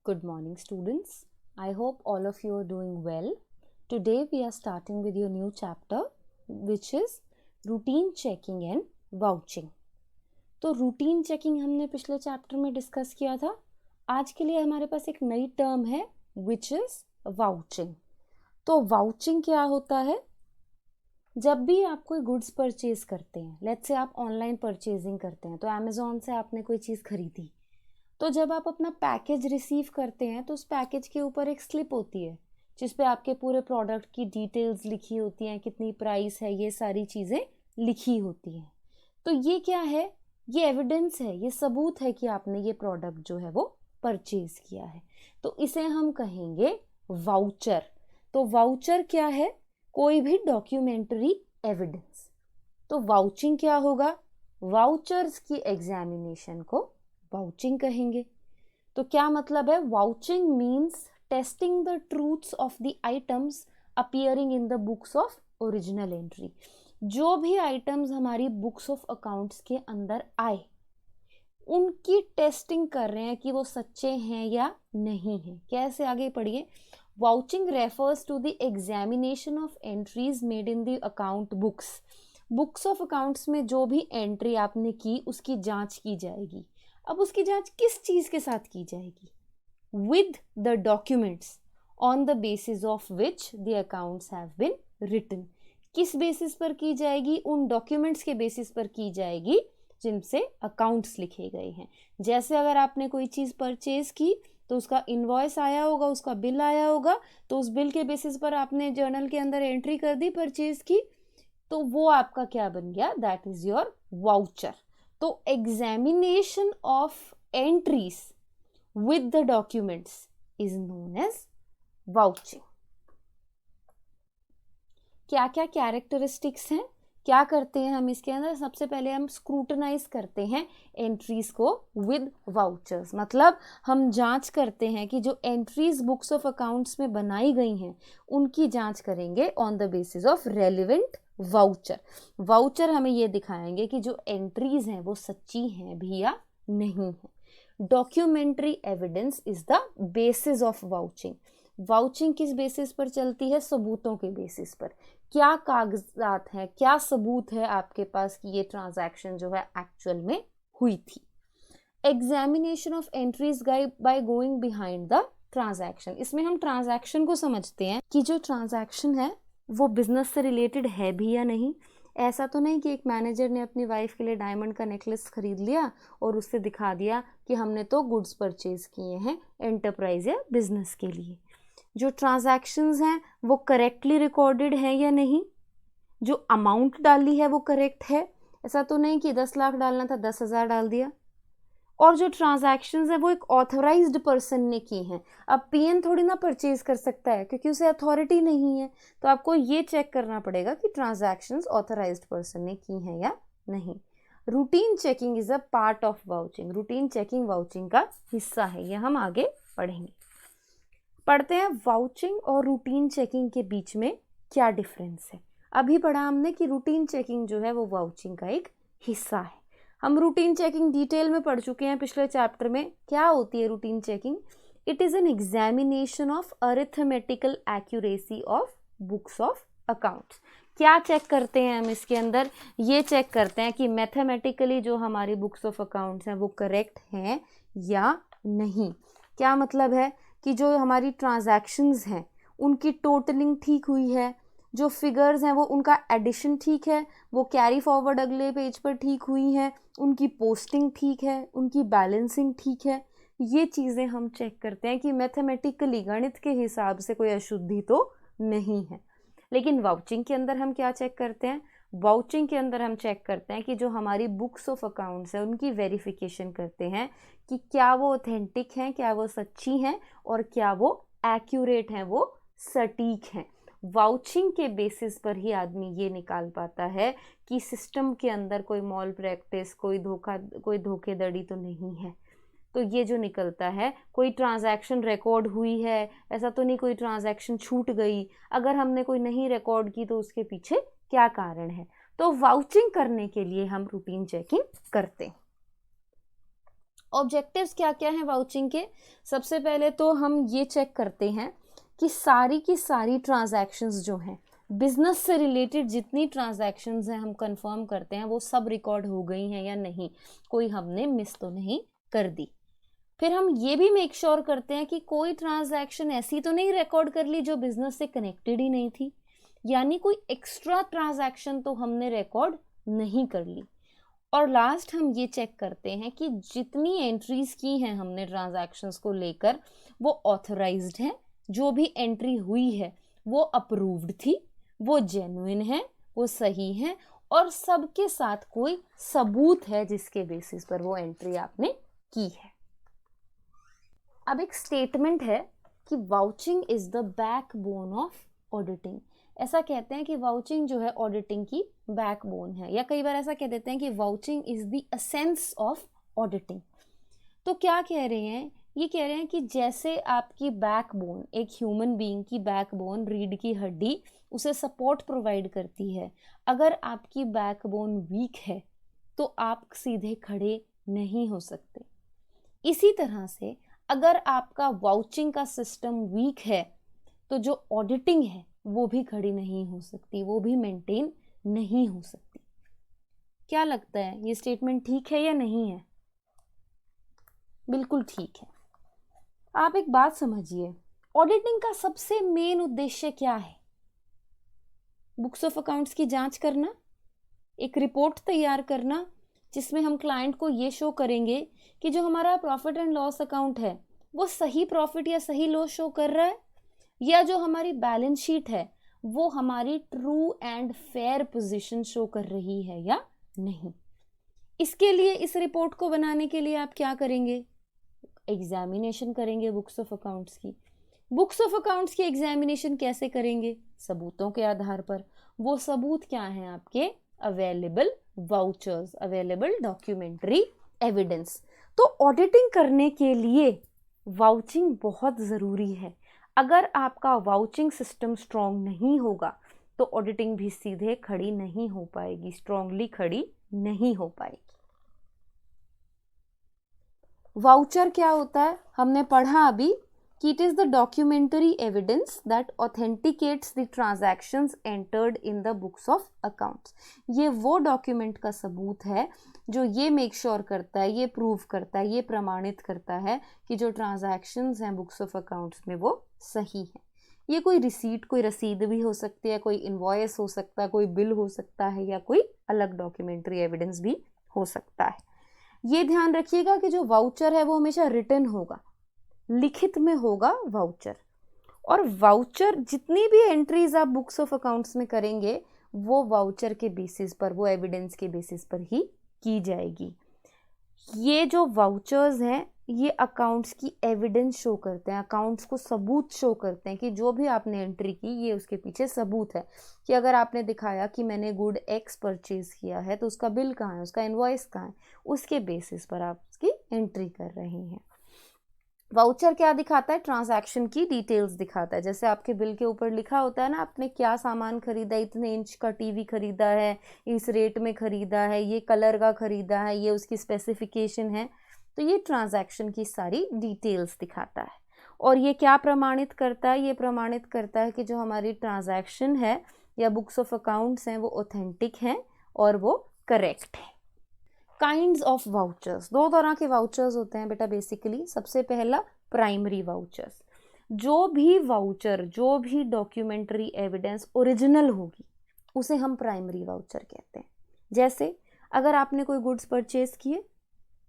Good morning, students. I hope all of you are doing well. Today we are starting with your new chapter, which is routine checking and vouching. तो routine checking हमने पिछले chapter में discuss किया था. आज के लिए हमारे पास एक नई टर्म है विच इज वाउचिंग. तो वाउचिंग क्या होता है? जब भी आप कोई गुड्स परचेज करते हैं, लेट्स से आप ऑनलाइन परचेजिंग करते हैं, तो अमेज़ॉन से आपने कोई चीज़ खरीदी, तो जब आप अपना पैकेज रिसीव करते हैं तो उस पैकेज के ऊपर एक स्लिप होती है जिस पे आपके पूरे प्रोडक्ट की डिटेल्स लिखी होती हैं, कितनी प्राइस है, ये सारी चीज़ें लिखी होती हैं. तो ये क्या है? ये एविडेंस है, ये सबूत है कि आपने ये प्रोडक्ट जो है वो परचेज किया है. तो इसे हम कहेंगे वाउचर. तो वाउचर क्या है? कोई भी डॉक्यूमेंट्री एविडेंस. तो वाउचिंग क्या होगा? वाउचर्स की एग्जामिनेशन को वाउचिंग कहेंगे. तो क्या मतलब है? Vouching means testing the truths of the items appearing in the books of original entry. जो भी आइटम्स हमारी बुक्स ऑफ अकाउंट्स के अंदर आए उनकी टेस्टिंग कर रहे हैं कि वो सच्चे हैं या नहीं है. कैसे? आगे पढ़िए. Vouching refers to the examination of entries made in the account books. Books of accounts में जो भी एंट्री आपने की उसकी जांच की जाएगी. अब उसकी जांच किस चीज के साथ की जाएगी? With the documents on the basis of which the accounts have been written. किस बेसिस पर की जाएगी? उन डॉक्यूमेंट्स के बेसिस पर की जाएगी जिनसे अकाउंट्स लिखे गए हैं. जैसे अगर आपने कोई चीज परचेज की तो उसका इनवॉइस आया होगा, उसका बिल आया होगा, तो उस बिल के बेसिस पर आपने जर्नल के अंदर एंट्री कर दी परचेज की, तो वो आपका क्या बन गया? That is your voucher. तो examination of entries with the documents is known as vouching. क्या क्या कैरेक्टरिस्टिक्स हैं? क्या करते हैं हम इसके अंदर? सबसे पहले हम स्क्रूटनाइज करते हैं एंट्रीज को विद वाउचर्स. मतलब हम जांच करते हैं कि जो एंट्रीज बुक्स ऑफ अकाउंट्स में बनाई गई हैं उनकी जांच करेंगे on the basis of relevant voucher. Voucher हमें ये दिखाएंगे कि जो एंट्रीज हैं वो सच्ची हैं भी या नहीं है. Documentary evidence is the basis of vouching. Vouching किस बेसिस पर चलती है? सबूतों के बेसिस पर. क्या कागजात हैं, क्या सबूत है आपके पास कि ये ट्रांजैक्शन जो है एक्चुअल में हुई थी. Examination of entries by going behind the transaction. इसमें हम ट्रांजैक्शन को समझते हैं कि जो ट्रांजैक्शन है वो बिजनेस से रिलेटेड है भी या नहीं. ऐसा तो नहीं कि एक मैनेजर ने अपनी वाइफ के लिए डायमंड का नेकलेस खरीद लिया और उससे दिखा दिया कि हमने तो गुड्स परचेज किए हैं एंटरप्राइज या बिजनेस के लिए. जो ट्रांजैक्शंस हैं वो करेक्टली रिकॉर्डेड हैं या नहीं. जो अमाउंट डाली है वो करेक्ट है. ऐसा तो नहीं कि 10 लाख डालना था 10,000 डाल दिया. और जो ट्रांजैक्शंस है वो एक ऑथराइज्ड पर्सन ने की हैं. अब पीएन थोड़ी ना परचेज कर सकता है क्योंकि उसे अथॉरिटी नहीं है. तो आपको ये चेक करना पड़ेगा कि ट्रांजैक्शंस ऑथराइज्ड पर्सन ने की हैं या नहीं. Routine checking is a part of vouching. Routine checking vouching का हिस्सा है. ये हम आगे पढ़ेंगे. पढ़ते हैं वाउचिंग और रूटीन चेकिंग के बीच में क्या डिफरेंस है. अभी पढ़ा हमने कि रूटीन चेकिंग जो है वो वाउचिंग का एक हिस्सा है. हम रूटीन चेकिंग डिटेल में पढ़ चुके हैं पिछले चैप्टर में. क्या होती है routine checking? It is an examination of arithmetical accuracy of books of accounts. क्या चेक करते हैं हम इसके अंदर? ये चेक करते हैं कि मैथमेटिकली जो हमारी बुक्स ऑफ अकाउंट्स हैं वो करेक्ट हैं या नहीं. क्या मतलब है? कि जो हमारी ट्रांजैक्शंस हैं उनकी टोटलिंग ठीक हुई है, जो फिगर्स हैं वो उनका एडिशन ठीक है, वो कैरी फॉरवर्ड अगले पेज पर ठीक हुई हैं, उनकी पोस्टिंग ठीक है, उनकी बैलेंसिंग ठीक है. ये चीज़ें हम चेक करते हैं कि मैथमेटिकली गणित के हिसाब से कोई अशुद्धि तो नहीं है. लेकिन वाउचिंग के अंदर हम क्या चेक करते हैं? वाउचिंग के अंदर हम चेक करते हैं कि जो हमारी बुक्स ऑफ अकाउंट्स है उनकी वेरिफिकेशन करते हैं कि क्या वो ऑथेंटिक हैं, क्या वो सच्ची हैं और क्या वो एक्यूरेट हैं, वो सटीक हैं. वाउचिंग के बेसिस पर ही आदमी ये निकाल पाता है कि सिस्टम के अंदर कोई मॉल प्रैक्टिस, कोई धोखेधड़ी तो नहीं है. तो ये जो निकलता है, कोई ट्रांजैक्शन रिकॉर्ड हुई है, ऐसा तो नहीं कोई ट्रांजैक्शन छूट गई. अगर हमने कोई नहीं रिकॉर्ड की तो उसके पीछे क्या कारण है. तो वाउचिंग करने के लिए हम रूटीन चेकिंग करते हैं. ऑब्जेक्टिव्स क्या क्या हैं वाउचिंग के? सबसे पहले तो हम ये चेक करते हैं कि सारी की सारी ट्रांजैक्शंस जो हैं, बिजनेस से रिलेटेड जितनी ट्रांजैक्शंस हैं, हम कंफर्म करते हैं वो सब रिकॉर्ड हो गई हैं या नहीं, कोई हमने मिस तो नहीं कर दी। फिर हम ये भी मेक श्योर करते हैं कि कोई ट्रांजैक्शन ऐसी तो नहीं रिकॉर्ड कर ली जो बिजनेस से कनेक्टेड ही नहीं थी, यानी कोई एक्स्ट्रा ट्रांजैक्शन तो हमने रिकॉर्ड नहीं कर ली। और लास्ट हम ये चेक करते हैं कि जितनी एंट्रीज की हैं हमने ट्रांजैक्शंस को लेकर वो ऑथराइज्ड है, जो भी एंट्री हुई है वो अप्रूव्ड थी, वो जेन्युइन है, वो सही है और सबके साथ कोई सबूत है जिसके बेसिस पर वो एंट्री आपने की है। अब एक स्टेटमेंट है कि vouching is the backbone of auditing. ऐसा कहते हैं कि वाउचिंग जो है ऑडिटिंग की बैकबोन है, या कई बार ऐसा कह देते हैं कि vouching is the essence of auditing. तो क्या कह रहे हैं? ये कह रहे हैं कि जैसे आपकी बैकबोन, एक ह्यूमन बीइंग की बैकबोन, रीढ़ की हड्डी उसे सपोर्ट प्रोवाइड करती है, अगर आपकी बैकबोन वीक है तो आप सीधे खड़े नहीं हो सकते। इसी तरह से अगर आपका वाउचिंग का सिस्टम वीक है तो जो ऑडिटिंग है वो भी खड़ी नहीं हो सकती, वो भी मेंटेन नहीं हो सकती। क्या लगता है, ये स्टेटमेंट ठीक है या नहीं है? बिल्कुल ठीक है। आप एक बात समझिए, ऑडिटिंग का सबसे मेन उद्देश्य क्या है? बुक्स ऑफ अकाउंट्स की जांच करना, एक रिपोर्ट तैयार करना जिसमें हम क्लाइंट को ये शो करेंगे कि जो हमारा प्रॉफिट एंड लॉस अकाउंट है वो सही प्रॉफिट या सही लॉस शो कर रहा है, या जो हमारी बैलेंस शीट है वो हमारी true and fair position show कर रही है या नहीं। इसके लिए, इस रिपोर्ट को बनाने के लिए आप क्या करेंगे? एग्जामिनेशन करेंगे बुक्स ऑफ अकाउंट्स की। बुक्स ऑफ अकाउंट्स की एग्जामिनेशन कैसे करेंगे? सबूतों के आधार पर। वो सबूत क्या हैं आपके? Available vouchers, available documentary evidence. तो ऑडिटिंग करने के लिए वाउचिंग बहुत ज़रूरी है। अगर आपका वाउचिंग सिस्टम स्ट्रॉन्ग नहीं होगा तो ऑडिटिंग भी सीधे खड़ी नहीं हो पाएगी, स्ट्रॉन्गली खड़ी नहीं हो पाएगी। वाउचर क्या होता है? हमने पढ़ा अभी कि it is the documentary evidence that authenticates the transactions entered in the books of accounts. ये वो डॉक्यूमेंट का सबूत है जो ये मेक श्योर करता है, ये प्रूव करता है, ये प्रमाणित करता है कि जो ट्रांजैक्शंस हैं बुक्स ऑफ अकाउंट्स में वो सही है। ये कोई रिसीट, कोई रसीद भी हो सकती है, कोई इनवॉइस हो सकता है, कोई बिल हो सकता है, या कोई अलग डॉक्यूमेंट्री एविडेंस भी हो सकता है। ये ध्यान रखिएगा कि जो वाउचर है वो हमेशा रिटन होगा, लिखित में होगा वाउचर। और वाउचर, जितनी भी एंट्रीज आप बुक्स ऑफ अकाउंट्स में करेंगे वो वाउचर के बेसिस पर, वो एविडेंस के बेसिस पर ही की जाएगी। ये जो वाउचर्स हैं ये अकाउंट्स की एविडेंस शो करते हैं, अकाउंट्स को सबूत शो करते हैं कि जो भी आपने एंट्री की ये उसके पीछे सबूत है। कि अगर आपने दिखाया कि मैंने गुड एक्स परचेज किया है तो उसका बिल कहाँ है, उसका इनवॉइस कहाँ है, उसके बेसिस पर आप उसकी एंट्री कर रहे हैं। वाउचर क्या दिखाता है? ट्रांजैक्शन की डिटेल्स दिखाता है। जैसे आपके बिल के ऊपर लिखा होता है ना, आपने क्या सामान खरीदा, इतने इंच का टीवी खरीदा है, इस रेट में खरीदा है, ये कलर का खरीदा है, ये उसकी स्पेसिफिकेशन है। तो ये ट्रांजैक्शन की सारी डिटेल्स दिखाता है। और ये क्या प्रमाणित करता है? ये प्रमाणित करता है कि जो हमारी ट्रांजैक्शन है या बुक्स ऑफ अकाउंट्स हैं वो ऑथेंटिक हैं और वो करेक्ट है। काइंड्स ऑफ वाउचर्स, दो तरह के वाउचर्स होते हैं बेटा बेसिकली। सबसे पहला प्राइमरी वाउचर्स। जो भी वाउचर, जो भी डॉक्यूमेंट्री एविडेंस ओरिजिनल होगी उसे हम प्राइमरी वाउचर कहते हैं। जैसे अगर आपने कोई गुड्स परचेज किए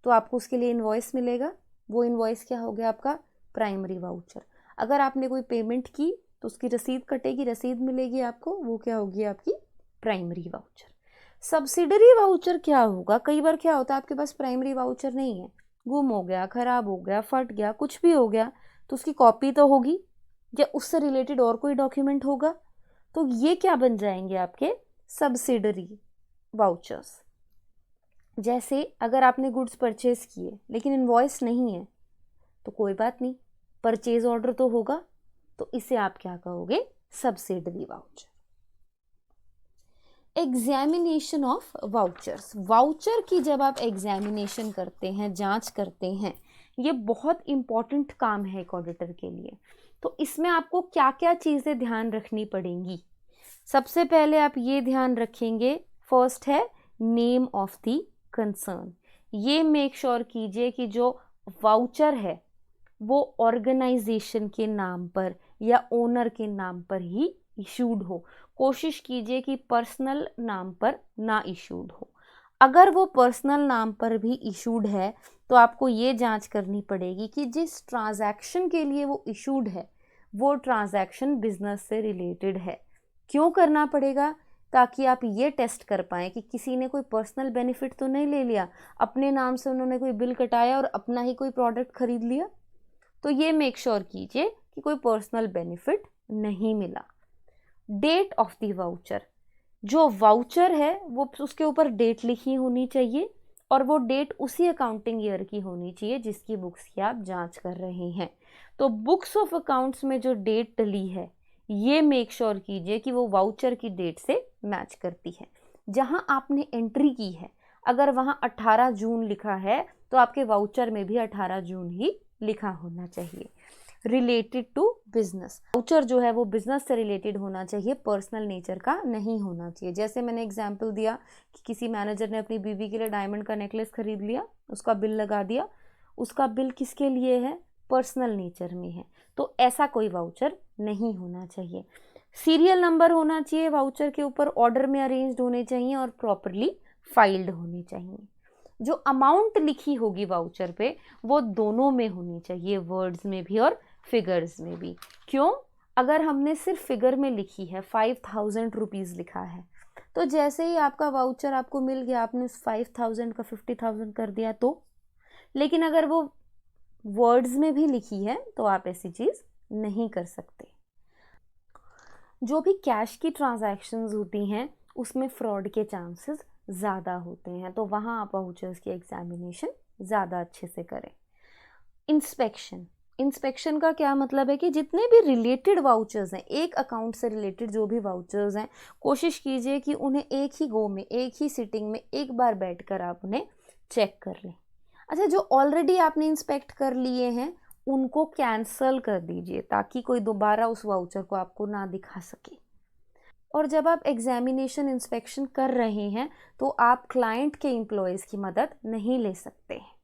तो आपको उसके लिए इनवॉइस मिलेगा, वो इनवॉइस क्या हो गया? आपका प्राइमरी वाउचर। अगर आपने कोई पेमेंट की तो उसकी रसीद कटेगी, रसीद मिलेगी आपको, वो क्या होगी? आपकी प्राइमरी वाउचर। सब्सिडरी वाउचर क्या होगा? कई बार क्या होता है आपके पास प्राइमरी वाउचर नहीं है, गुम हो गया, खराब हो गया, फट गया, कुछ भी हो गया, तो उसकी कॉपी तो होगी या उससे रिलेटेड और कोई डॉक्यूमेंट होगा, तो ये क्या बन जाएंगे? आपके सब्सिडरी वाउचर्स। जैसे अगर आपने गुड्स परचेज किए लेकिन इनवॉइस नहीं है तो कोई बात नहीं, परचेज ऑर्डर तो होगा, तो इसे आप क्या कहोगे? Subsidiary voucher. Examination of vouchers, voucher की जब आप एग्जामिनेशन करते हैं, जांच करते हैं, ये बहुत इम्पॉर्टेंट काम है एक ऑडिटर के लिए। तो इसमें आपको क्या क्या चीज़ें ध्यान रखनी पड़ेंगी। सबसे पहले आप ये ध्यान रखेंगे, फर्स्ट है नेम ऑफ द कंसर्न। ये मेक श्योर कीजिए कि जो वाउचर है वो ऑर्गेनाइजेशन के नाम पर या ओनर के नाम पर ही इशूड हो। कोशिश कीजिए कि पर्सनल नाम पर ना इशूड हो। अगर वो पर्सनल नाम पर भी इशूड है तो आपको ये जांच करनी पड़ेगी कि जिस ट्रांजैक्शन के लिए वो इशूड है वो ट्रांजैक्शन बिजनेस से रिलेटेड है। क्यों करना पड़ेगा? ताकि आप ये टेस्ट कर पाएँ कि किसी ने कोई पर्सनल बेनिफिट तो नहीं ले लिया, अपने नाम से उन्होंने कोई बिल कटाया और अपना ही कोई प्रोडक्ट खरीद लिया। तो ये मेक श्योर कीजिए कि कोई पर्सनल बेनिफिट नहीं मिला। डेट ऑफ द वाउचर, जो वाउचर है वो उसके ऊपर डेट लिखी होनी चाहिए और वो डेट उसी अकाउंटिंग ईयर की होनी चाहिए जिसकी बुक्स की आप जांच कर रहे हैं। तो बुक्स ऑफ अकाउंट्स में जो डेट डली है ये मेक श्योर कीजिए कि वो वाउचर की डेट से मैच करती है। जहां आपने एंट्री की है अगर वहां 18 जून लिखा है तो आपके वाउचर में भी 18 जून ही लिखा होना चाहिए। रिलेटेड टू बिजनेस, वाउचर जो है वो बिजनेस से रिलेटेड होना चाहिए, पर्सनल नेचर का नहीं होना चाहिए। जैसे मैंने एग्जांपल दिया कि किसी मैनेजर ने अपनी बीवी के लिए डायमंड का नेकलेस खरीद लिया, उसका बिल लगा दिया, उसका बिल किसके लिए है? पर्सनल नेचर में है, तो ऐसा कोई वाउचर नहीं होना चाहिए। सीरियल नंबर होना चाहिए वाउचर के ऊपर, ऑर्डर में अरेंज्ड होने चाहिए और प्रॉपरली फाइल्ड होने चाहिए। जो अमाउंट लिखी होगी वाउचर पे वो दोनों में होनी चाहिए, वर्ड्स में भी और फिगर्स में भी। क्यों? अगर हमने सिर्फ फिगर में लिखी है 5000 रुपीज़ लिखा है तो जैसे ही आपका वाउचर आपको मिल गया आपने उस 5000 का 50,000 कर दिया तो, लेकिन अगर वो वर्ड्स में भी लिखी है तो आप ऐसी चीज़ नहीं कर सकते। जो भी कैश की ट्रांजैक्शंस होती हैं उसमें फ्रॉड के चांसेस ज़्यादा होते हैं, तो वहाँ आप वाउचर्स की एग्जामिनेशन ज़्यादा अच्छे से करें। इंस्पेक्शन, इंस्पेक्शन का क्या मतलब है कि जितने भी रिलेटेड वाउचर्स हैं, एक अकाउंट से रिलेटेड जो भी वाउचर्स हैं, कोशिश कीजिए कि उन्हें एक ही गो में, एक ही सिटिंग में एक बार बैठकर आप उन्हें चेक कर लें। अच्छा, जो ऑलरेडी आपने इंस्पेक्ट कर लिए हैं उनको कैंसल कर दीजिए ताकि कोई दोबारा उस वाउचर को आपको ना दिखा सके। और जब आप एग्जामिनेशन इंस्पेक्शन कर रहे हैं तो आप क्लाइंट के एम्प्लॉयज़ की मदद नहीं ले सकते हैं।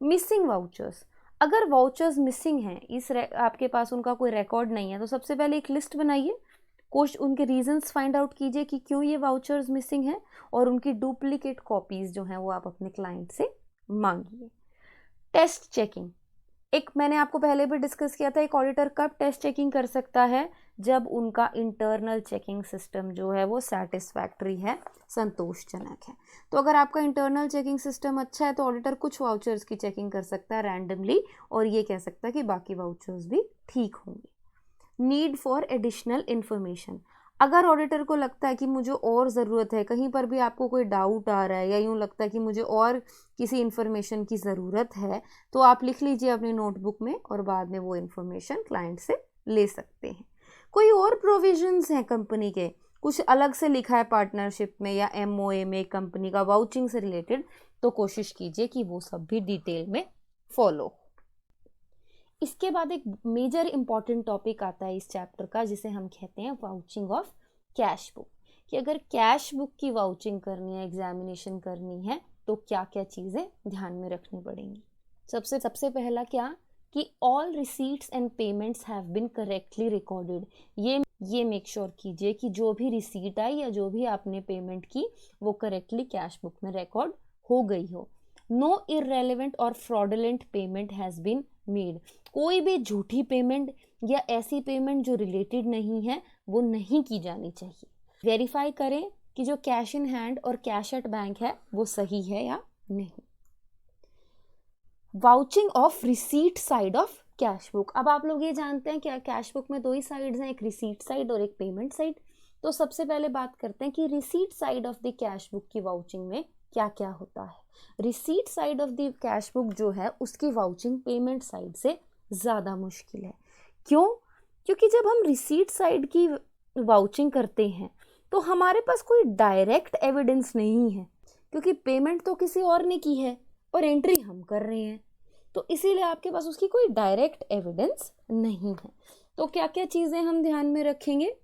मिसिंग वाउचर्स, अगर वाउचर्स मिसिंग हैं, आपके पास उनका कोई रिकॉर्ड नहीं है, तो सबसे पहले एक लिस्ट बनाइए, उनके रीजंस फाइंड आउट कीजिए कि क्यों ये वाउचर्स मिसिंग हैं और उनकी डुप्लीकेट कॉपीज़ जो हैं वो आप अपने क्लाइंट से मांगिए। टेस्ट चेकिंग, एक मैंने आपको पहले भी डिस्कस किया था, एक ऑडिटर कब टेस्ट चेकिंग कर सकता है? जब उनका इंटरनल चेकिंग सिस्टम जो है वो सेटिस्फैक्ट्री है, संतोषजनक है। तो अगर आपका इंटरनल चेकिंग सिस्टम अच्छा है तो ऑडिटर कुछ वाउचर्स की चेकिंग कर सकता है रैंडमली और ये कह सकता है कि बाकी वाउचर्स भी ठीक होंगे। नीड फॉर एडिशनल इन्फॉर्मेशन, अगर ऑडिटर को लगता है कि मुझे और ज़रूरत है, कहीं पर भी आपको कोई डाउट आ रहा है या यूँ लगता है कि मुझे और किसी इन्फॉर्मेशन की ज़रूरत है, तो आप लिख लीजिए अपनी नोटबुक में और बाद में वो इन्फॉर्मेशन क्लाइंट से ले सकते हैं। कोई और प्रोविजंस हैं कंपनी के, कुछ अलग से लिखा है पार्टनरशिप में या MOA में कंपनी का वाउचिंग से रिलेटेड, तो कोशिश कीजिए कि वो सब भी डिटेल में फॉलो। इसके बाद एक मेजर इंपॉर्टेंट टॉपिक आता है इस चैप्टर का जिसे हम कहते हैं वाउचिंग ऑफ कैश बुक, कि अगर कैश बुक की वाउचिंग करनी है, एग्जामिनेशन करनी है तो क्या क्या चीज़ें ध्यान में रखनी पड़ेंगी। सबसे पहला क्या कि all receipts and payments have been correctly recorded. ये मेक श्योर कीजिए कि जो भी रिसीट आई या जो भी आपने पेमेंट की वो करेक्टली कैश बुक में रिकॉर्ड हो गई हो। नो इररेलेवेंट और fraudulent payment has been made, कोई भी झूठी पेमेंट या ऐसी पेमेंट जो रिलेटेड नहीं है वो नहीं की जानी चाहिए। वेरीफाई करें कि जो कैश इन हैंड और कैश एट बैंक है वो सही है या नहीं। Vouching of receipt side of cash book, अब आप लोग ये जानते हैं कि कैश बुक में दो ही साइड्स हैं, एक रिसीट साइड और एक पेमेंट साइड। तो सबसे पहले बात करते हैं कि receipt side of the cash book की वाउचिंग में क्या क्या होता है। Receipt side of the cash book जो है उसकी वाउचिंग पेमेंट साइड से ज़्यादा मुश्किल है। क्यों? क्योंकि जब हम रिसीट साइड की वाउचिंग करते हैं तो हमारे पास कोई डायरेक्ट एविडेंस नहीं है, क्योंकि पेमेंट तो किसी और ने की है और एंट्री हम कर रहे हैं, तो इसीलिए आपके पास उसकी कोई डायरेक्ट एविडेंस नहीं है। तो क्या क्या चीज़ें हम ध्यान में रखेंगे?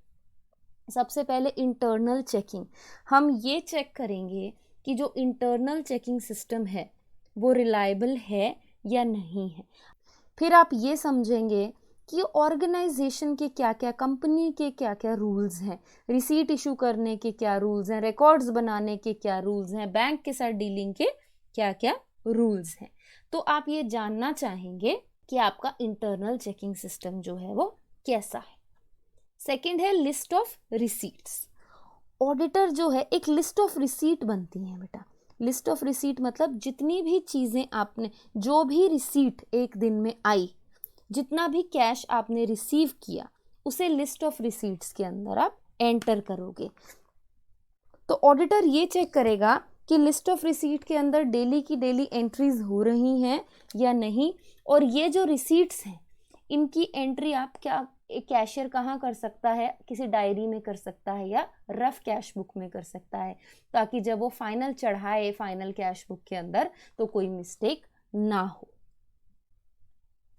सबसे पहले इंटरनल चेकिंग, हम ये चेक करेंगे कि जो इंटरनल चेकिंग सिस्टम है वो रिलायबल है या नहीं है। फिर आप ये समझेंगे कि ऑर्गेनाइजेशन के क्या क्या, कंपनी के क्या क्या रूल्स हैं, रिसीट इशू करने के क्या रूल्स हैं, रिकॉर्ड्स बनाने के क्या रूल्स हैं, बैंक के साथ डीलिंग के क्या क्या रूल्स हैं। तो आप ये जानना चाहेंगे कि आपका इंटरनल चेकिंग सिस्टम जो है वो कैसा है। सेकंड है लिस्ट ऑफ रिसीट्स। ऑडिटर जो है एक लिस्ट ऑफ रिसीट बनती है बेटा। लिस्ट ऑफ रिसीट मतलब जितनी भी चीज़ें आपने, जो भी रिसीट एक दिन में आई, जितना भी कैश आपने रिसीव किया, उसे लिस्ट ऑफ रिसीट्स के अंदर आप एंटर करोगे। तो ऑडिटर ये चेक करेगा कि लिस्ट ऑफ रिसीट के अंदर डेली की डेली एंट्रीज हो रही हैं या नहीं, और ये जो रिसीट्स हैं इनकी एंट्री आप क्या, एक कैशियर कहाँ कर सकता है, किसी डायरी में कर सकता है या रफ कैश बुक में कर सकता है, ताकि जब वो फाइनल चढ़ाए फाइनल कैश बुक के अंदर तो कोई मिस्टेक ना हो।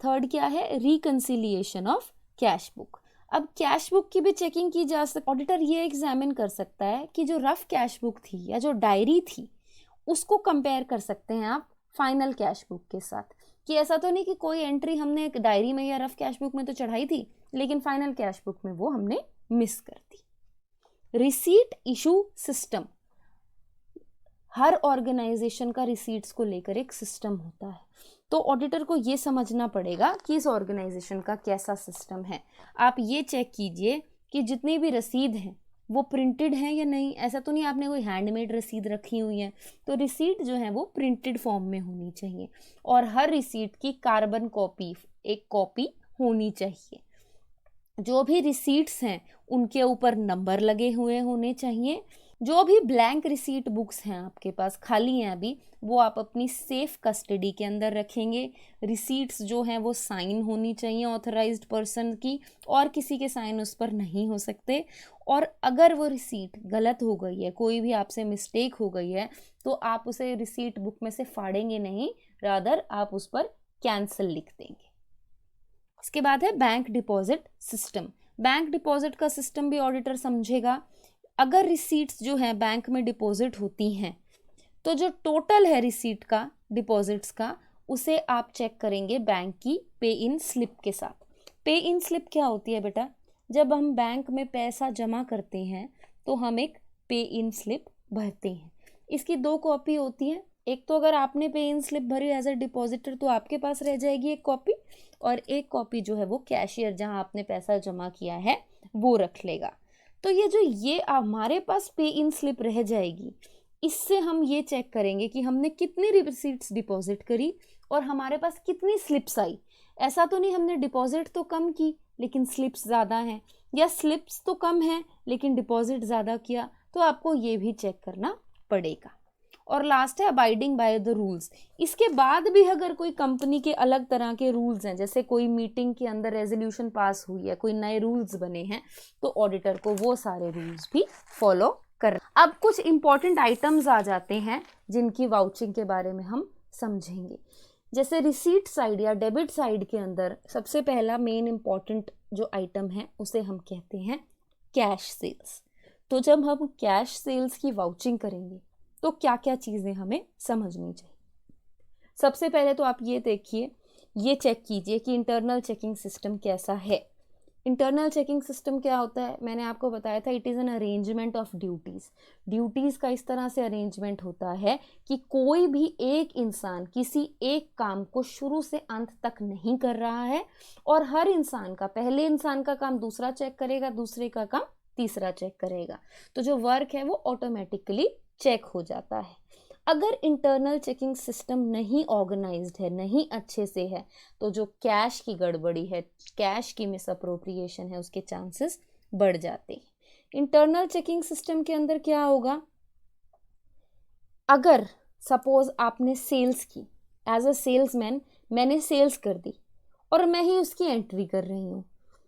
थर्ड क्या है? Reconciliation of cash book. अब कैश बुक की भी चेकिंग की जा सकती है। ऑडिटर ये एग्जामिन कर सकता है कि जो रफ कैश बुक थी या जो डायरी थी उसको कंपेयर कर सकते हैं आप फाइनल कैश बुक के साथ, कि ऐसा तो नहीं कि कोई एंट्री हमने एक डायरी में या रफ कैश बुक में तो चढ़ाई थी लेकिन फाइनल कैश बुक में वो हमने मिस कर दी। रिसीट इशू सिस्टम, हर ऑर्गेनाइजेशन का रिसीट्स को लेकर एक सिस्टम होता है, तो ऑडिटर को ये समझना पड़ेगा कि इस ऑर्गेनाइजेशन का कैसा सिस्टम है। आप ये चेक कीजिए कि जितनी भी रसीद हैं वो प्रिंटेड हैं या नहीं। ऐसा तो नहीं आपने कोई हैंडमेड रसीद रखी हुई है, तो रिसीट जो है वो प्रिंटेड फॉर्म में होनी चाहिए, और हर रिसीट की कार्बन कॉपी, एक कॉपी होनी चाहिए। जो भी रिसीट्स हैं उनके ऊपर नंबर लगे हुए होने चाहिए। जो भी ब्लैंक रिसीट बुक्स हैं आपके पास, खाली हैं अभी, वो आप अपनी सेफ कस्टडी के अंदर रखेंगे। रिसीट्स जो हैं वो साइन होनी चाहिए ऑथराइज्ड पर्सन की, और किसी के साइन उस पर नहीं हो सकते। और अगर वो रिसीट गलत हो गई है, कोई भी आपसे मिस्टेक हो गई है, तो आप उसे रिसीट बुक में से फाड़ेंगे नहीं, रादर आप उस पर कैंसिल लिख देंगे। इसके बाद है bank deposit system. Bank deposit का सिस्टम भी ऑडिटर समझेगा। अगर रिसीट्स जो है बैंक में डिपॉजिट होती हैं, तो जो टोटल है रिसीट का, डिपॉजिट्स का, उसे आप चेक करेंगे बैंक की पे इन स्लिप के साथ। पे इन स्लिप क्या होती है बेटा? जब हम बैंक में पैसा जमा करते हैं तो हम एक पे इन स्लिप भरते हैं। इसकी दो कॉपी होती है। एक तो अगर आपने पे इन स्लिप भरी एज अ डिपॉजिटर तो आपके पास रह जाएगी एक कॉपी, और एक कॉपी जो है वो कैशियर जहां आपने पैसा जमा किया है वो रख लेगा। तो ये हमारे पास पे इन स्लिप रह जाएगी, इससे हम ये चेक करेंगे कि हमने कितनी रिसीट्स डिपॉजिट करी और हमारे पास कितनी स्लिप्स आई। ऐसा तो नहीं हमने डिपॉजिट तो कम की लेकिन स्लिप्स ज़्यादा हैं, या स्लिप्स तो कम हैं लेकिन डिपॉजिट ज़्यादा किया, तो आपको ये भी चेक करना पड़ेगा। और लास्ट है अबाइडिंग बाय द रूल्स। इसके बाद भी अगर कोई कंपनी के अलग तरह के रूल्स हैं, जैसे कोई मीटिंग के अंदर रेजोल्यूशन पास हुई है, कोई नए रूल्स बने हैं, तो ऑडिटर को वो सारे रूल्स भी फॉलो कर। अब कुछ इंपॉर्टेंट आइटम्स आ जाते हैं जिनकी वाउचिंग के बारे में हम समझेंगे। जैसे रिसीट साइड या डेबिट साइड के अंदर सबसे पहला मेन इंपॉर्टेंट जो आइटम है उसे हम कहते हैं कैश सेल्स। तो जब हम कैश सेल्स की वाउचिंग करेंगे तो क्या क्या चीज़ें हमें समझनी चाहिए। सबसे पहले तो आप ये देखिए, ये चेक कीजिए कि इंटरनल चेकिंग सिस्टम कैसा है। इंटरनल चेकिंग सिस्टम क्या होता है? मैंने आपको बताया था, it is an arrangement of duties. Duties का इस तरह से अरेंजमेंट होता है कि कोई भी एक इंसान किसी एक काम को शुरू से अंत तक नहीं कर रहा है, और हर इंसान का, पहले इंसान का काम दूसरा चेक करेगा, दूसरे का काम तीसरा चेक करेगा, तो जो वर्क है वो ऑटोमेटिकली चेक हो जाता है। अगर इंटरनल चेकिंग सिस्टम नहीं ऑर्गेनाइज्ड है, नहीं अच्छे से है, तो जो कैश की गड़बड़ी है, कैश की मिस अप्रोप्रिएशन है, उसके चांसेस बढ़ जाते हैं। इंटरनल चेकिंग सिस्टम के अंदर क्या होगा? अगर सपोज आपने सेल्स की, एज अ सेल्समैन मैंने सेल्स कर दी और मैं ही उसकी एंट्री कर रही हूँ,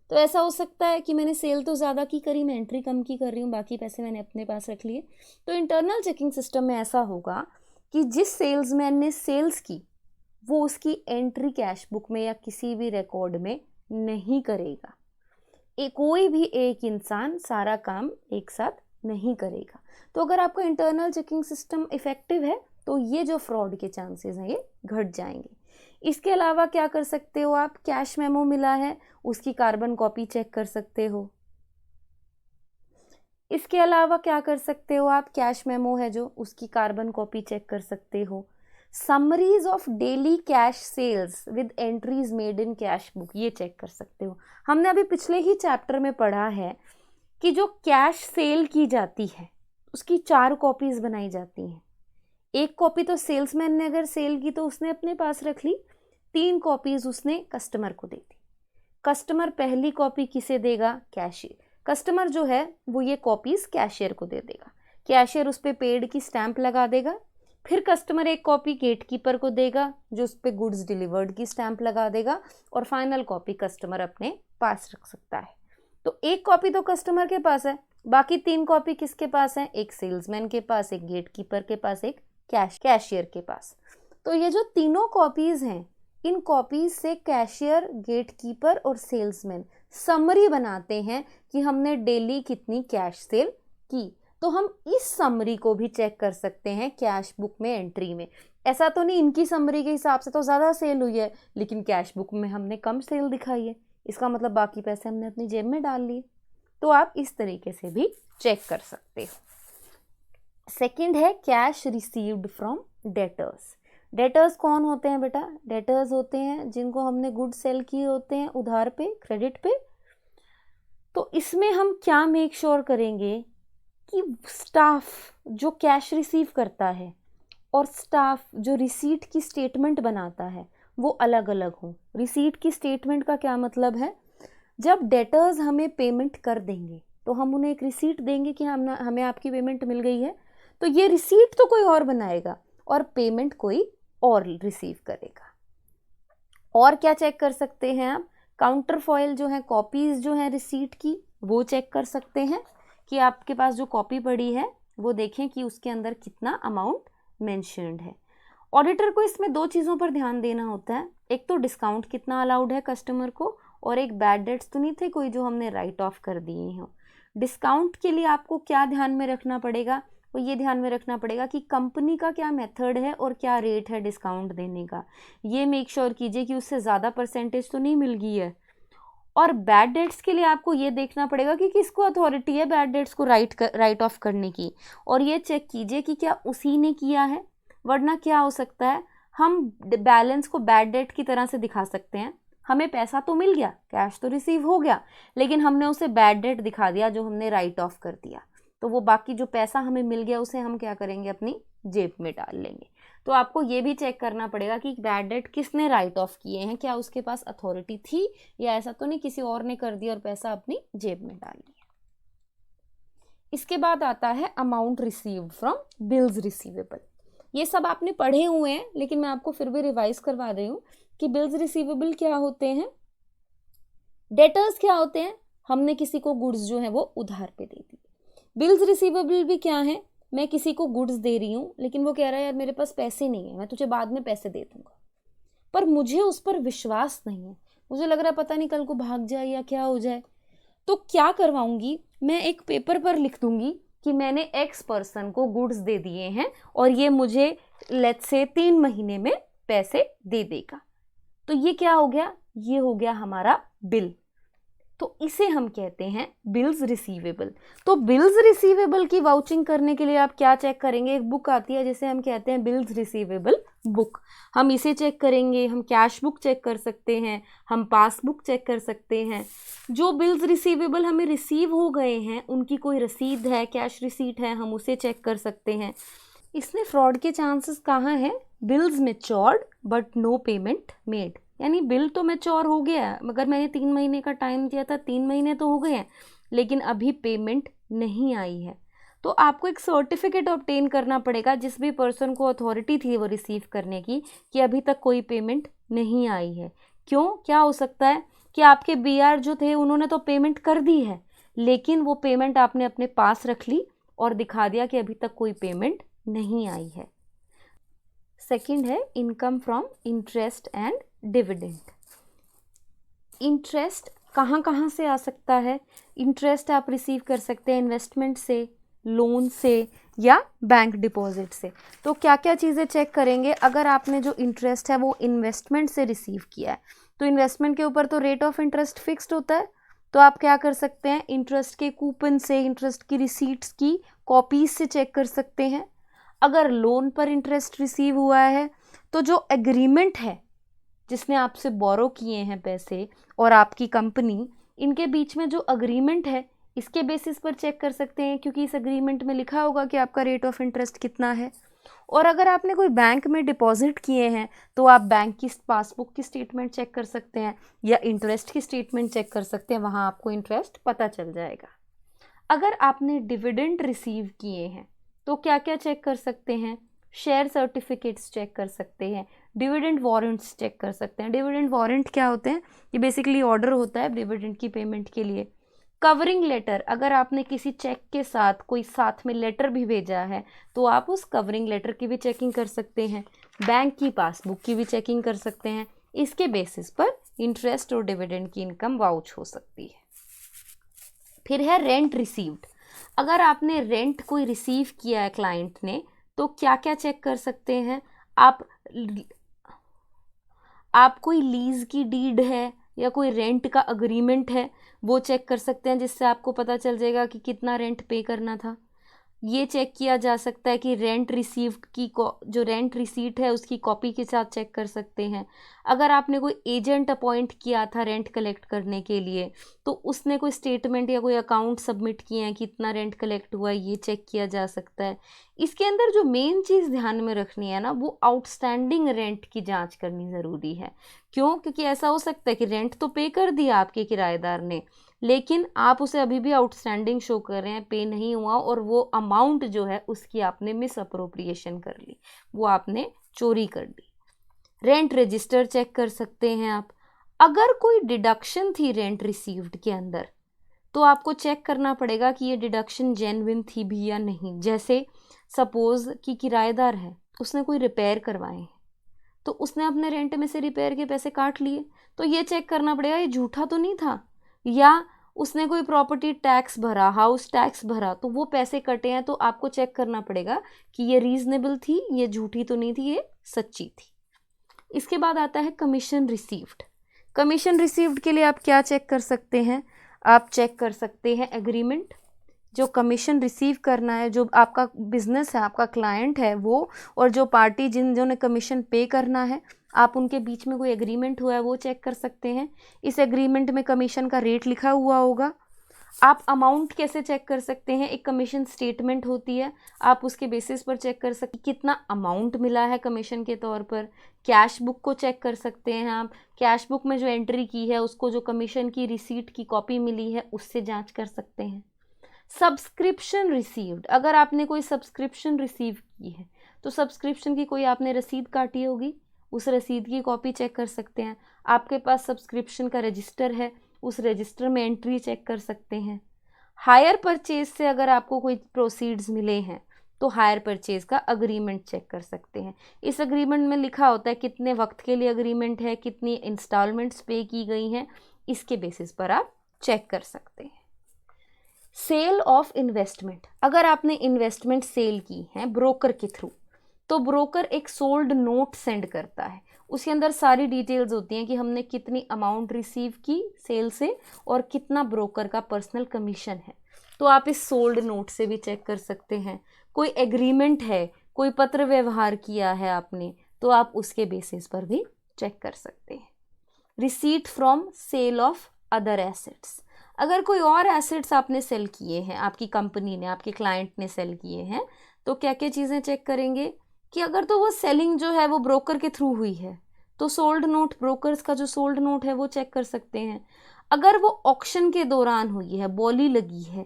तो ऐसा हो सकता है कि मैंने सेल तो ज़्यादा की करी, मैं एंट्री कम की कर रही हूँ, बाकी पैसे मैंने अपने पास रख लिए। तो इंटरनल चेकिंग सिस्टम में ऐसा होगा कि जिस सेल्समैन ने सेल्स की वो उसकी एंट्री कैश बुक में या किसी भी रिकॉर्ड में नहीं करेगा। कोई भी एक इंसान सारा काम एक साथ नहीं करेगा। तो अगर आपका इंटरनल चेकिंग सिस्टम इफेक्टिव है तो ये जो फ्रॉड के चांसेस हैं ये घट जाएंगे। इसके अलावा क्या कर सकते हो आप, कैश मेमो मिला है उसकी कार्बन कॉपी चेक कर सकते हो। इसके अलावा क्या कर सकते हो आप, कैश मेमो है जो उसकी कार्बन कॉपी चेक कर सकते हो। Summaries of daily cash sales with entries made in cash book ये चेक कर सकते हो। हमने अभी पिछले ही चैप्टर में पढ़ा है कि जो कैश सेल की जाती है उसकी 4 कॉपीज बनाई जाती हैं। एक कॉपी तो सेल्समैन ने अगर सेल की तो उसने अपने पास रख ली, 3 कॉपीज उसने कस्टमर को दे दी। कस्टमर पहली कॉपी किसे देगा, कैशियर। कस्टमर जो है वो ये कॉपीज कैशियर को दे देगा, कैशियर उस पर पेड की स्टैंप लगा देगा। फिर कस्टमर एक कॉपी गेट कीपर को देगा जो उस पर गुड्स डिलीवर्ड की स्टैंप लगा देगा, और फाइनल कॉपी कस्टमर अपने पास रख सकता है। तो एक कॉपी तो कस्टमर के पास है, बाकी 3 कॉपी किसके पास है, एक सेल्समैन के पास, एक गेट कीपर के पास, एक कैशियर के पास। तो ये जो तीनों कॉपीज हैं इन कॉपीज से कैशियर, गेट कीपर और सेल्समैन समरी बनाते हैं कि हमने डेली कितनी कैश सेल की। तो हम इस समरी को भी चेक कर सकते हैं कैश बुक में एंट्री में। ऐसा तो नहीं इनकी समरी के हिसाब से तो ज़्यादा सेल हुई है लेकिन कैश बुक में हमने कम सेल दिखाई है, इसका मतलब बाकी पैसे हमने अपनी जेब में डाल लिए। तो आप इस तरीके से भी चेक कर सकते हो। सेकंड है cash received from debtors. Debtors कौन होते हैं बेटा, डेटर्स होते हैं जिनको हमने गुड सेल किए होते हैं उधार पे, क्रेडिट पे। तो इसमें हम क्या मेक श्योर करेंगे कि स्टाफ जो कैश रिसीव करता है और स्टाफ जो रिसीट की स्टेटमेंट बनाता है वो अलग अलग हों। रिसीट की स्टेटमेंट का क्या मतलब है, जब डेटर्स हमें पेमेंट कर देंगे तो हम उन्हें एक रिसीट देंगे कि हमें आपकी पेमेंट मिल गई है, तो ये रिसीट तो कोई और बनाएगा और पेमेंट कोई और रिसीव करेगा। और क्या चेक कर सकते हैं आप, काउंटर फॉइल जो है, कॉपीज जो है रिसीट की वो चेक कर सकते हैं कि आपके पास जो कॉपी पड़ी है वो देखें कि उसके अंदर कितना अमाउंट मेंशन्ड है। ऑडिटर को इसमें 2 चीज़ों पर ध्यान देना होता है, एक तो डिस्काउंट कितना अलाउड है कस्टमर को, और एक बैड डेट्स तो नहीं थे कोई जो हमने राइट ऑफ कर दिए हों। डिस्काउंट के लिए आपको क्या ध्यान में रखना पड़ेगा, वो ये ध्यान में रखना पड़ेगा कि कंपनी का क्या मेथड है और क्या रेट है डिस्काउंट देने का। ये मेक श्योर कीजिए कि उससे ज़्यादा परसेंटेज तो नहीं मिल गई है। और बैड डेट्स के लिए आपको ये देखना पड़ेगा कि किसको अथॉरिटी है बैड डेट्स को राइट ऑफ करने की, और ये चेक कीजिए कि क्या उसी ने किया है। वरना क्या हो सकता है, हम बैलेंस को बैड डेट की तरह से दिखा सकते हैं, हमें पैसा तो मिल गया, कैश तो रिसीव हो गया, लेकिन हमने उसे बैड डेट दिखा दिया जो हमने राइट ऑफ कर दिया। तो वो बाकी जो पैसा हमें मिल गया उसे हम क्या करेंगे, अपनी जेब में डाल लेंगे। तो आपको ये भी चेक करना पड़ेगा कि बैड डेट किसने राइट ऑफ किए हैं, क्या उसके पास अथॉरिटी थी या ऐसा तो नहीं किसी और ने कर दिया और पैसा अपनी जेब में डाल लिया। इसके बाद आता है amount received from bills receivable. ये सब आपने पढ़े हुए हैं लेकिन मैं आपको फिर भी रिवाइज करवा रही हूँ कि बिल्स रिसीवेबल क्या होते हैं, डेटर्स क्या होते हैं, हमने किसी को गुड्स जो है वो उधार पे दे दी। बिल्स रिसीवेबल भी क्या है, मैं किसी को गुड्स दे रही हूँ लेकिन वो कह रहा है यार मेरे पास पैसे नहीं है, मैं तुझे बाद में पैसे दे दूंगा, पर मुझे उस पर विश्वास नहीं है, मुझे लग रहा है पता नहीं कल को भाग जाए या क्या हो जाए। तो क्या करवाऊंगी, मैं एक पेपर पर लिख दूंगी कि मैंने एक्स पर्सन को गुड्स दे दिए हैं और ये मुझे लेट्स से 3 महीने में पैसे दे देगा। तो ये क्या हो गया, ये हो गया हमारा बिल। तो इसे हम कहते हैं बिल्स रिसीवेबल। तो बिल्स रिसीवेबल की वाउचिंग करने के लिए आप क्या चेक करेंगे, एक बुक आती है जिसे हम कहते हैं बिल्स रिसीवेबल बुक, हम इसे चेक करेंगे। हम कैश बुक चेक कर सकते हैं, हम पासबुक चेक कर सकते हैं। जो बिल्स रिसीवेबल हमें रिसीव हो गए हैं उनकी कोई रसीद है, कैश रिसीट है, हम उसे चेक कर सकते हैं। इसमें फ्रॉड के चांसेस कहाँ हैं, bills matured but no payment made, यानी बिल तो मैच्योर हो गया है मगर मैंने 3 महीने का टाइम दिया था, 3 महीने तो हो गए हैं लेकिन अभी पेमेंट नहीं आई है। तो आपको एक सर्टिफिकेट ऑब्टेन करना पड़ेगा जिस भी पर्सन को अथॉरिटी थी वो रिसीव करने की, कि अभी तक कोई पेमेंट नहीं आई है। क्यों, क्या हो सकता है कि आपके बीआर जो थे उन्होंने तो पेमेंट कर दी है, लेकिन वो पेमेंट आपने अपने पास रख ली और दिखा दिया कि अभी तक कोई पेमेंट नहीं आई है। सेकंड है income from interest and dividend. Interest कहाँ कहाँ से आ सकता है? इंटरेस्ट आप रिसीव कर सकते हैं इन्वेस्टमेंट से, लोन से या बैंक डिपॉजिट से। तो क्या क्या चीज़ें चेक करेंगे? अगर आपने जो इंटरेस्ट है वो इन्वेस्टमेंट से रिसीव किया है तो इन्वेस्टमेंट के ऊपर तो रेट ऑफ इंटरेस्ट फिक्स्ड होता है, तो आप क्या कर सकते हैं, इंटरेस्ट के कूपन से, इंटरेस्ट की रिसीट्स की कॉपीज से चेक कर सकते हैं। अगर लोन पर इंटरेस्ट रिसीव हुआ है तो जो एग्रीमेंट है जिसने आपसे बोरो किए हैं पैसे और आपकी कंपनी, इनके बीच में जो अग्रीमेंट है इसके बेसिस पर चेक कर सकते हैं, क्योंकि इस अग्रीमेंट में लिखा होगा कि आपका रेट ऑफ इंटरेस्ट कितना है। और अगर आपने कोई बैंक में डिपॉजिट किए हैं तो आप बैंक की पासबुक की स्टेटमेंट चेक कर सकते हैं या इंटरेस्ट की स्टेटमेंट चेक कर सकते हैं, वहाँ आपको इंटरेस्ट पता चल जाएगा। अगर आपने डिविडेंड रिसीव किए हैं तो क्या क्या चेक कर सकते हैं? शेयर सर्टिफिकेट्स चेक कर सकते हैं, डिविडेंड वारंट्स चेक कर सकते हैं। डिविडेंड वारंट क्या होते हैं? ये बेसिकली ऑर्डर होता है डिविडेंड की पेमेंट के लिए। कवरिंग लेटर, अगर आपने किसी चेक के साथ कोई साथ में लेटर भी भेजा है तो आप उस कवरिंग लेटर की भी चेकिंग कर सकते हैं। बैंक की पासबुक की भी चेकिंग कर सकते हैं। इसके बेसिस पर इंटरेस्ट और डिविडेंड की इनकम वाउच हो सकती है। फिर है रेंट रिसीव्ड। अगर आपने रेंट कोई रिसीव किया है क्लाइंट ने तो क्या क्या चेक कर सकते हैं? आप कोई लीज की डीड है या कोई रेंट का अग्रीमेंट है वो चेक कर सकते हैं, जिससे आपको पता चल जाएगा कि कितना रेंट पे करना था। ये चेक किया जा सकता है कि रेंट रिसीव की जो रेंट रिसीट है उसकी कॉपी के साथ चेक कर सकते हैं। अगर आपने कोई एजेंट अपॉइंट किया था रेंट कलेक्ट करने के लिए तो उसने कोई स्टेटमेंट या कोई अकाउंट सबमिट किए हैं, कितना रेंट कलेक्ट हुआ है, ये चेक किया जा सकता है। इसके अंदर जो मेन चीज़ ध्यान में रखनी है ना, वो आउटस्टैंडिंग रेंट की जांच करनी ज़रूरी है। क्यों? क्योंकि ऐसा हो सकता है कि रेंट तो पे कर दिया आपके किराएदार ने, लेकिन आप उसे अभी भी आउटस्टैंडिंग शो कर रहे हैं, पे नहीं हुआ, और वो अमाउंट जो है उसकी आपने मिस अप्रोप्रिएशन कर ली, वो आपने चोरी कर दी। रेंट रजिस्टर चेक कर सकते हैं आप। अगर कोई डिडक्शन थी रेंट रिसीव्ड के अंदर तो आपको चेक करना पड़ेगा कि ये डिडक्शन जेन्युइन थी भी या नहीं। जैसे सपोज कि किराएदार है, उसने कोई रिपेयर करवाए हैं तो उसने अपने रेंट में से रिपेयर के पैसे काट लिए, तो ये चेक करना पड़ेगा ये झूठा तो नहीं था, या उसने कोई प्रॉपर्टी टैक्स भरा, हाउस टैक्स भरा, तो वो पैसे कटे हैं, तो आपको चेक करना पड़ेगा कि ये रीजनेबल थी, ये झूठी तो नहीं थी, ये सच्ची थी। इसके बाद आता है कमीशन रिसीव्ड। कमीशन रिसीव्ड के लिए आप क्या चेक कर सकते हैं? आप चेक कर सकते हैं एग्रीमेंट, जो कमीशन रिसीव करना है, जो आपका बिजनेस है, आपका क्लाइंट है वो, और जो पार्टी जिन्होंने कमीशन पे करना है, आप उनके बीच में कोई एग्रीमेंट हुआ है वो चेक कर सकते हैं। इस एग्रीमेंट में कमीशन का रेट लिखा हुआ होगा। आप अमाउंट कैसे चेक कर सकते हैं? एक कमीशन स्टेटमेंट होती है, आप उसके बेसिस पर चेक कर सकते कितना अमाउंट मिला है कमीशन के तौर पर। कैश बुक को चेक कर सकते हैं आप, कैश बुक में जो एंट्री की है उसको जो कमीशन की रिसीट की कॉपी मिली है उससे जांच कर सकते हैं। सब्सक्रिप्शन रिसीव्ड, अगर आपने कोई सब्सक्रिप्शन रिसीव की है तो सब्सक्रिप्शन की कोई आपने रसीद काटी होगी, उस रसीद की कॉपी चेक कर सकते हैं। आपके पास सब्सक्रिप्शन का रजिस्टर है, उस रजिस्टर में एंट्री चेक कर सकते हैं। हायर परचेज से अगर आपको कोई प्रोसीड्स मिले हैं तो हायर परचेज का अग्रीमेंट चेक कर सकते हैं। इस अग्रीमेंट में लिखा होता है कितने वक्त के लिए अग्रीमेंट है, कितनी इंस्टॉलमेंट्स पे की गई हैं, इसके बेसिस पर आप चेक कर सकते हैं। सेल ऑफ इन्वेस्टमेंट, अगर आपने इन्वेस्टमेंट सेल की है ब्रोकर के थ्रू तो ब्रोकर एक सोल्ड नोट सेंड करता है, उसके अंदर सारी डिटेल्स होती हैं कि हमने कितनी अमाउंट रिसीव की सेल से और कितना ब्रोकर का पर्सनल कमीशन है, तो आप इस सोल्ड नोट से भी चेक कर सकते हैं। कोई एग्रीमेंट है, कोई पत्र व्यवहार किया है आपने, तो आप उसके बेसिस पर भी चेक कर सकते हैं। Receipt from sale of other assets, अगर कोई और एसेट्स आपने सेल किए हैं, आपकी कंपनी ने, आपके क्लाइंट ने सेल किए हैं, तो क्या क्या चीज़ें चेक करेंगे कि अगर तो वो सेलिंग जो है वो ब्रोकर के थ्रू हुई है तो सोल्ड नोट, ब्रोकर्स का जो सोल्ड नोट है वो चेक कर सकते हैं। अगर वो ऑक्शन के दौरान हुई है, बोली लगी है,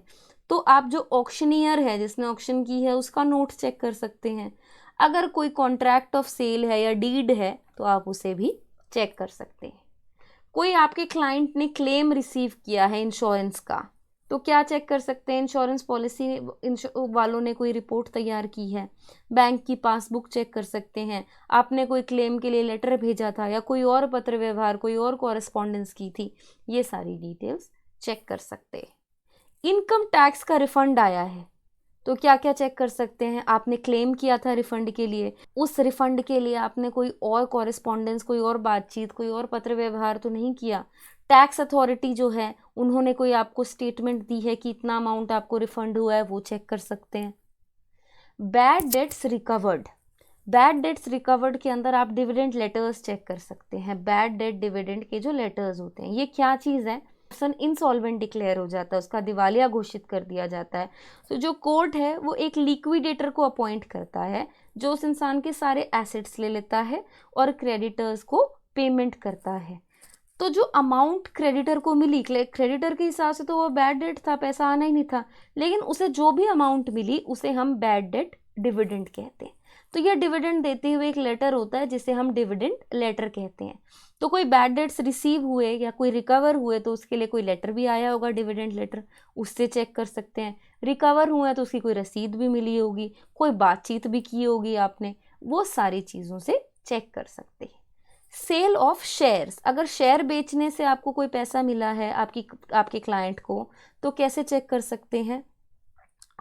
तो आप जो ऑक्शनियर है जिसने ऑक्शन की है उसका नोट चेक कर सकते हैं। अगर कोई कॉन्ट्रैक्ट ऑफ सेल है या डीड है तो आप उसे भी चेक कर सकते हैं। कोई आपके क्लाइंट ने क्लेम रिसीव किया है इंश्योरेंस का, तो क्या चेक कर सकते हैं, इंश्योरेंस पॉलिसी वालों ने कोई रिपोर्ट तैयार की है, बैंक की पासबुक चेक कर सकते हैं, आपने कोई क्लेम के लिए लेटर भेजा था या कोई और पत्र व्यवहार, कोई और कॉरेस्पॉन्डेंस की थी, ये सारी डिटेल्स चेक कर सकते हैं। इनकम टैक्स का रिफंड आया है तो क्या क्या चेक कर सकते हैं, आपने क्लेम किया था रिफंड के लिए, उस रिफंड के लिए आपने कोई और कॉरेस्पॉन्डेंस, कोई और बातचीत, कोई और पत्र व्यवहार तो नहीं किया, टैक्स अथॉरिटी जो है उन्होंने कोई आपको स्टेटमेंट दी है कि इतना अमाउंट आपको रिफंड हुआ है, वो चेक कर सकते हैं। Bad debts recovered, bad debts recovered के अंदर आप डिविडेंड लेटर्स चेक कर सकते हैं। बैड डेट डिविडेंड के जो लेटर्स होते हैं, ये क्या चीज़ है, पर्सन इंसॉल्वेंट डिक्लेयर हो जाता है, उसका दिवालिया घोषित कर दिया जाता है, तो जो कोर्ट है वो एक लिक्विडेटर को अपॉइंट करता है जो उस इंसान के सारे एसेट्स ले लेता है और क्रेडिटर्स को पेमेंट करता है। तो जो अमाउंट क्रेडिटर को मिली, क्रेडिटर के हिसाब से तो वो बैड डेट था, पैसा आना ही नहीं था, लेकिन उसे जो भी अमाउंट मिली उसे हम बैड डेट डिविडेंड कहते हैं। तो यह डिविडेंड देते हुए एक लेटर होता है जिसे हम डिविडेंड लेटर कहते हैं। तो कोई बैड डेट्स रिसीव हुए या कोई रिकवर हुए तो उसके लिए कोई लेटर भी आया होगा, डिविडेंड लेटर, उससे चेक कर सकते हैं। रिकवर हुआ है तो उसकी कोई रसीद भी मिली होगी, कोई बातचीत भी की होगी आपने, वो सारी चीज़ों से चेक कर सकते हैं। सेल ऑफ शेयर्स, अगर शेयर बेचने से आपको कोई पैसा मिला है आपके क्लाइंट को, तो कैसे चेक कर सकते हैं,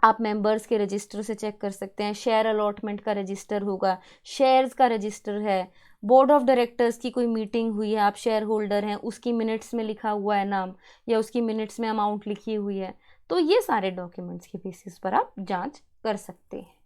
आप मेंबर्स के रजिस्टर से चेक कर सकते हैं। शेयर अलॉटमेंट का रजिस्टर होगा, शेयर्स का रजिस्टर है, बोर्ड ऑफ डायरेक्टर्स की कोई मीटिंग हुई है, आप शेयर होल्डर हैं, उसकी मिनट्स में लिखा हुआ है नाम या उसकी मिनट्स में अमाउंट लिखी हुई है, तो ये सारे डॉक्यूमेंट्स के बेसिस पर आप जांच कर सकते हैं।